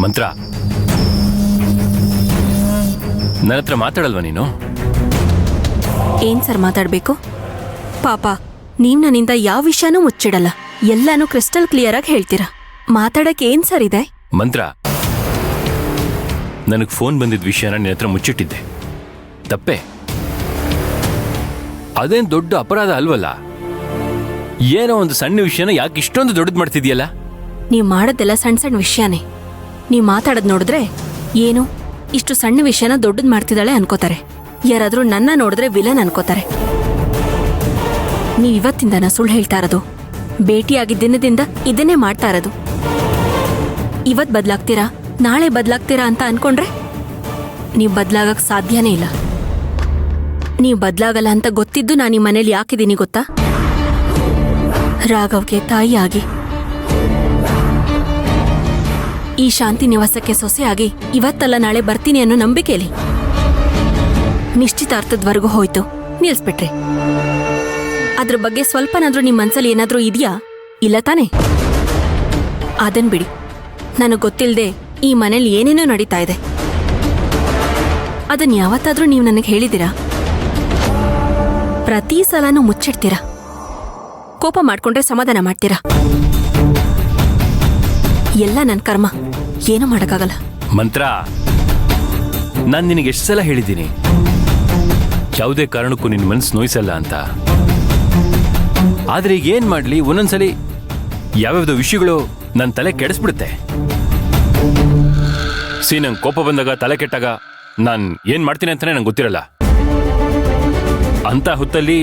ಮಂತ್ರ, ನನ್ನ ಹತ್ರ ಮಾತಾಡಲ್ವಾ ನೀನು? ಏನ್ ಸರ್ ಮಾತಾಡ್ಬೇಕು? ಪಾಪ ನೀವ್ ನನ್ನಿಂದ ಯಾವ ವಿಷಯನೂ ಮುಚ್ಚಿಡಲ್ಲ, ಎಲ್ಲಾನು ಕ್ರಿಸ್ಟಲ್ ಕ್ಲಿಯರ್ ಆಗಿ ಹೇಳ್ತೀರಾ. ಮಾತಾಡಕ್ಕೆ ಏನ್ ಸರ್ ಇದೆ? ಮಂತ್ರ, ನನಗೆ ಫೋನ್ ಬಂದಿದ್ದ ವಿಷಯನ ನಿನ್ನ ಹತ್ರ ಮುಚ್ಚಿಟ್ಟಿದ್ದೆ, ತಪ್ಪೆ? ಅದೇನ್ ದೊಡ್ಡ ಅಪರಾಧ ಅಲ್ವಲ್ಲ. ಏನೋ ಒಂದು ಸಣ್ಣ ವಿಷಯನ ಯಾಕೆ ಇಷ್ಟೊಂದು ದೊಡ್ಡದು ಮಾಡ್ತಿದ್ಯಲ್ಲ? ನೀವ್ ಮಾಡೋದೆಲ್ಲ ಸಣ್ಣ ಸಣ್ಣ ವಿಷಯನೇ. ನೀವ್ ಮಾತಾಡೋದ್ ನೋಡಿದ್ರೆ ಏನು ಇಷ್ಟು ಸಣ್ಣ ವಿಷಯನ ದೊಡ್ಡದ್ ಮಾಡ್ತಿದ್ದಾಳೆ ಅನ್ಕೋತಾರೆ. ಯಾರಾದ್ರೂ ನನ್ನ ನೋಡಿದ್ರೆ ವಿಲನ್ ಅನ್ಕೋತಾರೆ. ನೀವ್ ಇವತ್ತಿಂದನ ಸುಳ್ಳು ಹೇಳ್ತಾ ಇರೋದು, ಭೇಟಿಯಾಗಿದ್ದ ದಿನದಿಂದ ಇದನ್ನೇ ಮಾಡ್ತಾ ಇರೋದು. ಇವತ್ ಬದ್ಲಾಗ್ತೀರಾ, ನಾಳೆ ಬದ್ಲಾಗ್ತೀರಾ ಅಂತ ಅನ್ಕೊಂಡ್ರೆ ನೀವ್ ಬದ್ಲಾಗಕ್ ಸಾಧ್ಯನೇ ಇಲ್ಲ. ನೀವ್ ಬದ್ಲಾಗಲ್ಲ ಅಂತ ಗೊತ್ತಿದ್ದು ನಾನು ಈ ಮನೇಲಿ ಯಾಕಿದ್ದೀನಿ ಗೊತ್ತಾ? ರಾಘವ್ಗೆ ತಾಯಿಯಾಗಿ, ಈ ಶಾಂತಿ ನಿವಾಸಕ್ಕೆ ಸೊಸೆಯಾಗಿ ಇವತ್ತಲ್ಲ ನಾಳೆ ಬರ್ತೀನಿ ಅನ್ನೋ ನಂಬಿಕೆಯಲ್ಲಿ. ನಿಶ್ಚಿತಾರ್ಥದವರೆಗೂ ಹೋಯ್ತು, ನಿಲ್ಸ್ಬಿಟ್ರಿ. ಅದ್ರ ಬಗ್ಗೆ ಸ್ವಲ್ಪನಾದ್ರೂ ನಿಮ್ ಮನ್ಸಲ್ಲಿ ಏನಾದ್ರೂ ಇದೆಯಾ? ಇಲ್ಲ ತಾನೆ? ಅದನ್ ಬಿಡಿ. ನನಗ್ ಗೊತ್ತಿಲ್ದೆ ಈ ಮನೇಲಿ ಏನೇನೋ ನಡೀತಾ ಇದೆ. ಅದನ್ ಯಾವತ್ತಾದ್ರೂ ನೀವು ನನಗೆ ಹೇಳಿದ್ದೀರಾ? ಪ್ರತಿ ಸಲನೂ ಮುಚ್ಚಿಡ್ತೀರಾ. ಕೋಪ ಮಾಡ್ಕೊಂಡ್ರೆ ಸಮಾಧಾನ ಮಾಡ್ತೀರಾ. ಎಲ್ಲ ನನ್ನ ಕರ್ಮ, ಏನೂ ಮಾಡಕ್ಕಾಗಲ್ಲ. ಮಂತ್ರ, ನಾನು ನಿನಗೆ ಎಷ್ಟು ಸಲ ಹೇಳಿದ್ದೀನಿ ಯಾವುದೇ ಕಾರಣಕ್ಕೂ ನಿನ್ನ ಮನಸ್ಸು ನೋಯಿಸಲ್ಲ ಅಂತ. ಆದ್ರೆ ಈಗ ಏನ್ ಮಾಡ್ಲಿ, ಒಂದೊಂದ್ಸಲಿ ಯಾವ್ಯಾವ್ದೋ ವಿಷಯಗಳು ನನ್ನ ತಲೆ ಕೆಡಿಸ್ಬಿಡುತ್ತೆ. ನಂಗೆ ಕೋಪ ಬಂದಾಗ, ತಲೆ ಕೆಟ್ಟಾಗ ನಾನು ಏನ್ ಮಾಡ್ತೀನಿ ಅಂತಾನೆ ನಂಗೆ ಗೊತ್ತಿರಲ್ಲ. ಅಂತ ಹೊತ್ತಲ್ಲಿ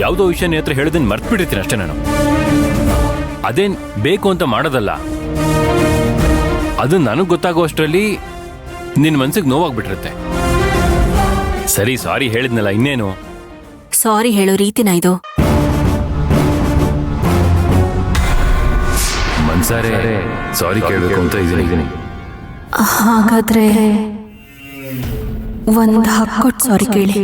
ಯಾವುದೋ ವಿಷಯ ನಿನ್ನ ಹತ್ರ ಹೇಳೋದನ್ನ ಮರ್ತು ಬಿಟ್ಟಿರ್ತೀನಿ ಅಷ್ಟೇ. ನಾನು ಅದೇನ್ ಬೇಕು ಅಂತ ಮಾಡೋದಲ್ಲ. ಅದು ನನಗೆ ಗೊತ್ತಾಗೋ ಅಷ್ಟರಲ್ಲಿ ನಿನ್ನ ಮನ್ಸಿಗೆ ನೋವಾಗ್ಬಿಟ್ಟಿರುತ್ತೆ. ಸರಿ, ಸಾರಿ ಹೇಳಿದ್ನಲ್ಲ, ಇನ್ನೇನು? ಸಾರಿ ಹೇಳೋ ರೀತಿನ ಇದು? ಮನ್ಸಾರೆ ಸಾರಿ ಕೇಳಬೇಕು ಅಂತ ಇದೀನಿ. ಹಾಗಾದ್ರೆ ಒಂದು ಹಕ್ಕೊಟ್ಟು ಸಾರಿ ಕೇಳಿ.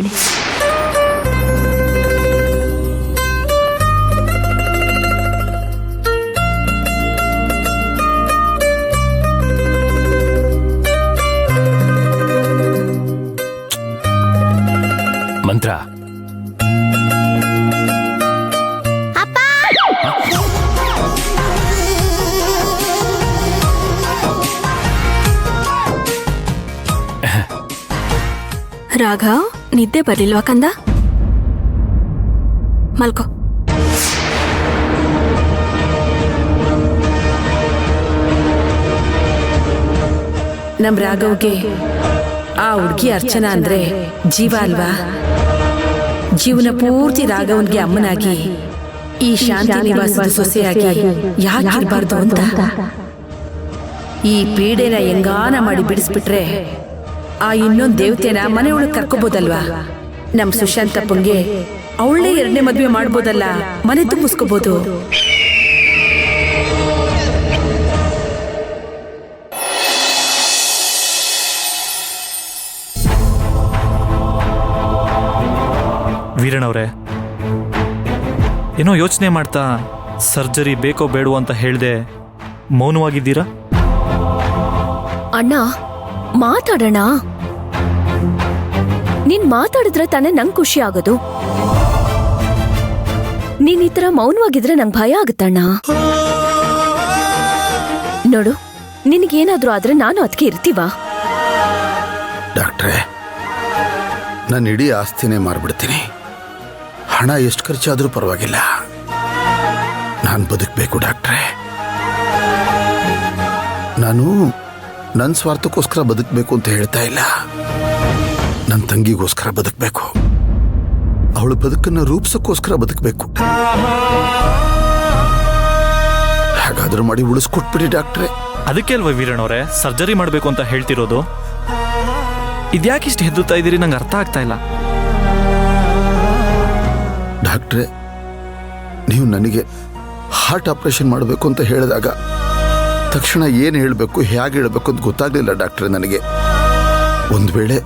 ಮಂತ್ರ, ರಾಘವ್, ನಿದ್ದೆ ಬರ್ಲಿಲ್ವಾ ಕಂದ? ಮಲ್ಕೋ. ನಮ್ ರಾಘವ್ಗೆ ಆ ಹುಡ್ಗಿ ಅರ್ಚನಾ ಅಂದ್ರೆ ಜೀವ ಅಲ್ವಾ? ಜೀವನ ಪೂರ್ತಿ ರಾಘವನ್ಗೆ ಅಮ್ಮನಾಗಿ, ಈ ಶಾಂತಿ ನಿವಾಸದ ಸೊಸೆಯಾಗಿ ಯಾಕಿರ್ಬಾರ್ದು ಅಂತ ಈ ಪೀಡೆನ ಹೆಂಗಾನ ಮಾಡಿ ಬಿಡಿಸ್ಬಿಟ್ರೆ ಆ ಇನ್ನೊಂದು ದೇವತೆನ ಮನೆ ಒಳಗೆ ಕರ್ಕೋಬೋದಲ್ವಾ? ನಮ್ ಸುಶಾಂತಪ್ಪಂಗೆ ಅವಳೇ 2ನೇ ಮದ್ವೆ ಮಾಡ್ಬೋದಲ್ಲ, ಮನೆ ತುಂಬಿಸ್ಕೋಬಹುದು. ವೀರಣ್ಣವ್ರೆ, ಏನೋ ಯೋಚನೆ ಮಾಡ್ತಾ ಸರ್ಜರಿ ಬೇಕೋ ಬೇಡವೋ ಅಂತ ಹೇಳ್ದೆ ಮೌನವಾಗಿದ್ದೀರಾ? ಅಣ್ಣ, ಮಾತಾಡೋಣ. ನೀನ್ ಮಾತಾಡಿದ್ರೆ ತಾನೇ ನಂಗೆ ಖುಷಿ ಆಗೋದು. ನೀನ್ ಈ ತರ ಮೌನವಾಗಿದ್ರೆ ನಂಗೆ ಭಯ ಆಗುತ್ತಣ್ಣ. ನೋಡು, ನಿನಗೇನಾದ್ರೂ ಆದ್ರೆ ನಾನು ಅದಕ್ಕೆ ಇರ್ತೀವಾ? ಡಾಕ್ಟ್ರೇ, ನಾನು ಇಡೀ ಆಸ್ತಿನೇ ಮಾರ್ಬಿಡ್ತೀನಿ. ಹಣ ಎಷ್ಟು ಖರ್ಚಾದ್ರೂ ಪರವಾಗಿಲ್ಲ, ನಾನು ಬದುಕಬೇಕು ಡಾಕ್ಟ್ರೇ. ನಾನು ನನ್ನ ಸ್ವಾರ್ಥಕ್ಕೋಸ್ಕರ ಬದುಕಬೇಕು ಅಂತ ಹೇಳ್ತಾ ಇಲ್ಲ. ನನ್ನ ತಂಗಿಗೋಸ್ಕರ ಬದುಕಬೇಕು, ಅವಳ ಬದುಕನ್ನು ರೂಪಿಸೋಕ್ಕೋಸ್ಕರ ಬದುಕಬೇಕು. ಹಾಗಾದ್ರೂ ಮಾಡಿ ಉಳಿಸ್ಕೊಟ್ಬಿಡಿ ಡಾಕ್ಟ್ರೇ. ಅದಕ್ಕೆ ಅಲ್ವಾ ವೀರಣ್ಣವ್ರೆ ಸರ್ಜರಿ ಮಾಡಬೇಕು ಅಂತ ಹೇಳ್ತಿರೋದು? ಇದ್ಯಾಕಿಷ್ಟು ಹೆದ್ದುತ್ತಾ ಇದ್ದೀರಿ? ನಂಗೆ ಅರ್ಥ ಆಗ್ತಾ ಇಲ್ಲ. ಡಾಕ್ಟ್ರೇ, ನೀವು ನನಗೆ ಹಾರ್ಟ್ ಆಪರೇಷನ್ ಮಾಡಬೇಕು ಅಂತ ಹೇಳಿದಾಗ ತಕ್ಷಣ ಏನು ಹೇಳಬೇಕು, ಹೇಗೆ ಹೇಳಬೇಕು ಅಂತ ಗೊತ್ತಾಗಲಿಲ್ಲ ಡಾಕ್ಟ್ರೇ ನನಗೆ. ಒಂದು ವೇಳೆ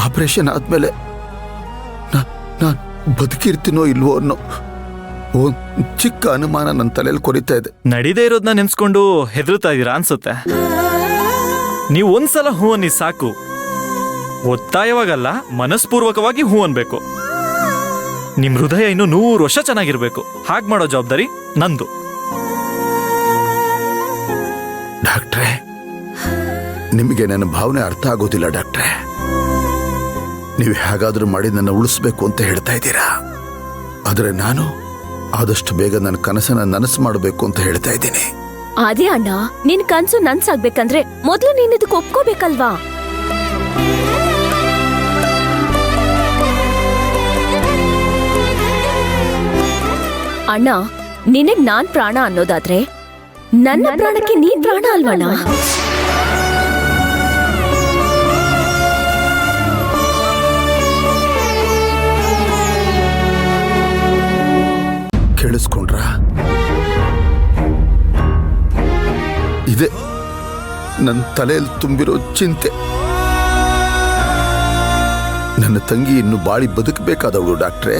ಆಪರೇಷನ್ ಆದಮೇಲೆ ನಾನು ಬದುಕಿರ್ತೀನೋ ಇಲ್ವೋ ಅನ್ನೋ ಒಂದ್ ಚಿಕ್ಕ ಅನುಮಾನ ನನ್ನ ತಲೆಯಲ್ಲಿ ಕೊರಿತಾ ಇದೆ. ನಡೀದೇ ಇರೋದನ್ನ ನೆನ್ಸ್ಕೊಂಡು ಹೆದರ್ತಾ ಇದೀರಾ ಅನ್ಸುತ್ತೆ. ನೀವು ಒಂದ್ಸಲ ಹೂ ಅನ್ನಿ ಸಾಕು. ಒತ್ತಾಯವಾಗಲ್ಲ, ಮನಸ್ಪೂರ್ವಕವಾಗಿ ಹೂ ಅನ್ಬೇಕು. ನಿಮ್ ಹೃದಯ ಇನ್ನು 100 ವರ್ಷ ಚೆನ್ನಾಗಿರ್ಬೇಕು. ಹಾಗೆ ಮಾಡೋ ಜವಾಬ್ದಾರಿ ನಂದು. ಡಾಕ್ಟ್ರೇ, ನಿಮಗೆ ನನ್ನ ಭಾವನೆ ಅರ್ಥ ಆಗೋದಿಲ್ಲ ಡಾಕ್ಟ್ರೇ. ನೀವು ಹೇಗಾದ್ರೂ ಮಾಡಿ ನನ್ನ ಉಳಿಸ್ಬೇಕು ಅಂತ ಹೇಳ್ತಾ ಇದ್ದೀರಾ. ಆದರೆ ನಾನು ಆದಷ್ಟು ಬೇಗ ನನ್ನ ಕನಸನ್ನ ನನಸು ಮಾಡಬೇಕು ಅಂತ ಹೇಳ್ತಾ ಇದ್ದೀನಿ. ಅದೇ ಅಣ್ಣ, ನಿನ್ ಕನ್ಸು ನನ್ಸಾಗ್ಬೇಕಂದ್ರೆ ಮೊದ್ಲು ನೀನ್ ಇದಕ್ಕೆ ಒಪ್ಕೋಬೇಕಲ್ವಾ? ಅಣ್ಣ, ನಿನಗ್ ನಾನ್ ಪ್ರಾಣ ಅನ್ನೋದಾದ್ರೆ ನನ್ನ ಪ್ರಾಣಕ್ಕೆ ನೀನ್ ಪ್ರಾಣ ಅಲ್ವಣ್ಣ? ಕೇಳಿಸ್ಕೊಂಡ್ರ? ಇದೆ ನನ್ನ ತಲೆಯಲ್ಲಿ ತುಂಬಿರೋ ಚಿಂತೆ. ನನ್ನ ತಂಗಿ ಇನ್ನು ಬಾಳಿ ಬದುಕಬೇಕಾದವಳು ಡಾಕ್ಟ್ರೇ.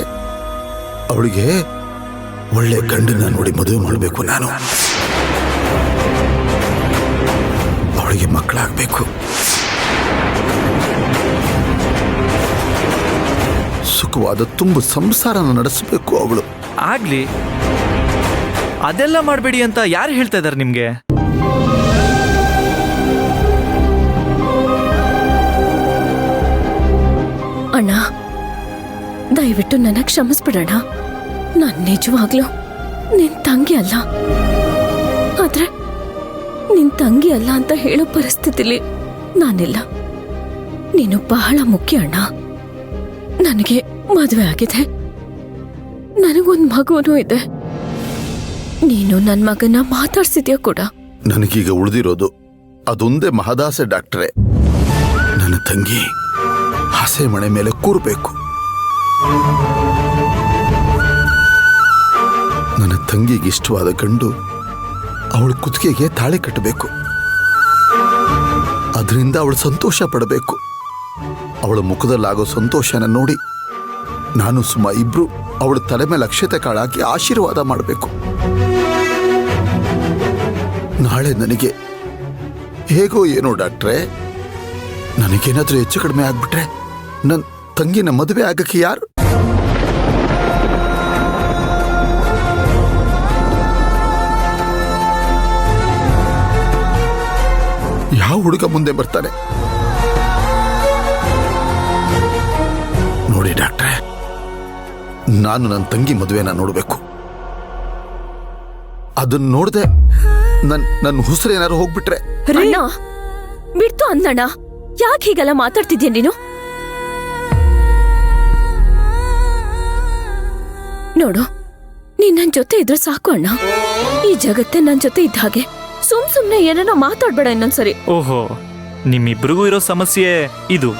ಅವಳಿಗೆ ಒಳ್ಳೆ ಗಂಡನ್ನ ನೋಡಿ ಮದುವೆ ಮಾಡಬೇಕು ನಾನು. ಅವಳಿಗೆ ಮಕ್ಕಳಾಗಬೇಕು. ಸುಖವಾದ ತುಂಬ ಸಂಸಾರನ ನಡೆಸಬೇಕು ಅವಳು. ಆಗ್ಲಿ, ಅದೆಲ್ಲ ಮಾಡಬೇಡಿ ಅಂತ ಯಾರು ಹೇಳ್ತಾ ಇದಾರೆ ನಿಮ್ಗೆ? ಅಣ್ಣ, ದಯವಿಟ್ಟು ನನ್ನ ಕ್ಷಮಿಸ್ಬಿಡೋಣ. ನಾನ್ ನಿಜವಾಗ್ಲೂ ನಿನ್ ತಂಗಿ ಅಲ್ಲ. ಆದ್ರೆ ನಿನ್ ತಂಗಿ ಅಲ್ಲ ಅಂತ ಹೇಳೋ ಪರಿಸ್ಥಿತಿಲಿ ನಾನಿಲ್ಲ. ನೀನು ಬಹಳ ಮುಖ್ಯ ಅಣ್ಣ. ನನಗೆ ಮದುವೆ ಆಗಿದೆ, ನನಗೊಂದು ಮಗುನೂ ಇದೆ. ನೀನು ನನ್ನ ಮಗನ ಮಾತಾಡ್ಸಿದ್ಯಾ ಕೂಡ. ನನಗೀಗ ಉಳಿದಿರೋದು ಅದೊಂದೇ ಮಹದಾಸೆ ಡಾಕ್ಟ್ರೇ. ನನ್ನ ತಂಗಿ ಹಸೆ ಮಣೆ ಮೇಲೆ ಕೂರ್ಬೇಕು. ನನ್ನ ತಂಗಿಗೆ ಇಷ್ಟವಾದ ಗಂಡು ಅವಳ ಕುತ್ತಿಗೆಗೆ ತಾಳಿ ಕಟ್ಟಬೇಕು. ಅದರಿಂದ ಅವಳು ಸಂತೋಷ ಪಡಬೇಕು. ಅವಳ ಮುಖದಲ್ಲಾಗೋ ಸಂತೋಷನ ನೋಡಿ ನಾನು ಸುಮ್ಮ ಇಬ್ರು ಅವಳ ತಲೆ ಮೇಲೆ ಅಕ್ಷತೆ ಕಾಳಾಕಿ ಆಶೀರ್ವಾದ ಮಾಡಬೇಕು. ನಾಳೆ ನನಗೆ ಹೇಗೋ ಏನೋ ಡಾಕ್ಟ್ರೇ, ನನಗೇನಾದ್ರೂ ಹೆಚ್ಚು ಕಡಿಮೆ ಆಗ್ಬಿಟ್ರೆ ನನ್ನ ತಂಗಿನ ಮದುವೆ ಆಗಕ್ಕೆ ಯಾರು? ಯಾವ ಹುಡುಗ ಮುಂದೆ ಬರ್ತಾನೆ? ನೋಡಿ ಡಾಕ್ಟ್ರೇ, ನಾನು ನನ್ನ ತಂಗಿ ಮದುವೆನ ನೋಡಬೇಕು. ಅದನ್ನ ನೋಡ್ದೆ ನನ್ನ ಹುಸಿರು ಏನಾರು ಹೋಗ್ಬಿಟ್ರೆ? ಅಣ್ಣ, ಬಿಡ್ತು ಅಂದಣ್ಣ. ಯಾಕೆ ಹೀಗೆಲ್ಲ ಮಾತಾಡ್ತಿದ್ಯಾ ನೀನು? ನೋಡು, ನೀನ್ ನನ್ ಜೊತೆ ಇದ್ರೆ ಸಾಕು ಅಣ್ಣ. ಈ ಜಗತ್ತೇ ನನ್ ಜೊತೆ ಇದ್ದ ಹಾಗೆ. ಸುಮ್ನೆ ಏನೇನೋ ಮಾತಾಡ್ಬೇಡ ಇನ್ನೊಂದ್ಸರಿ. ಓಹೋ, ನಿಮ್ಮಿಬ್ರಿಗೂ ಇರೋ ಸಮಸ್ಯೆ ಇದು.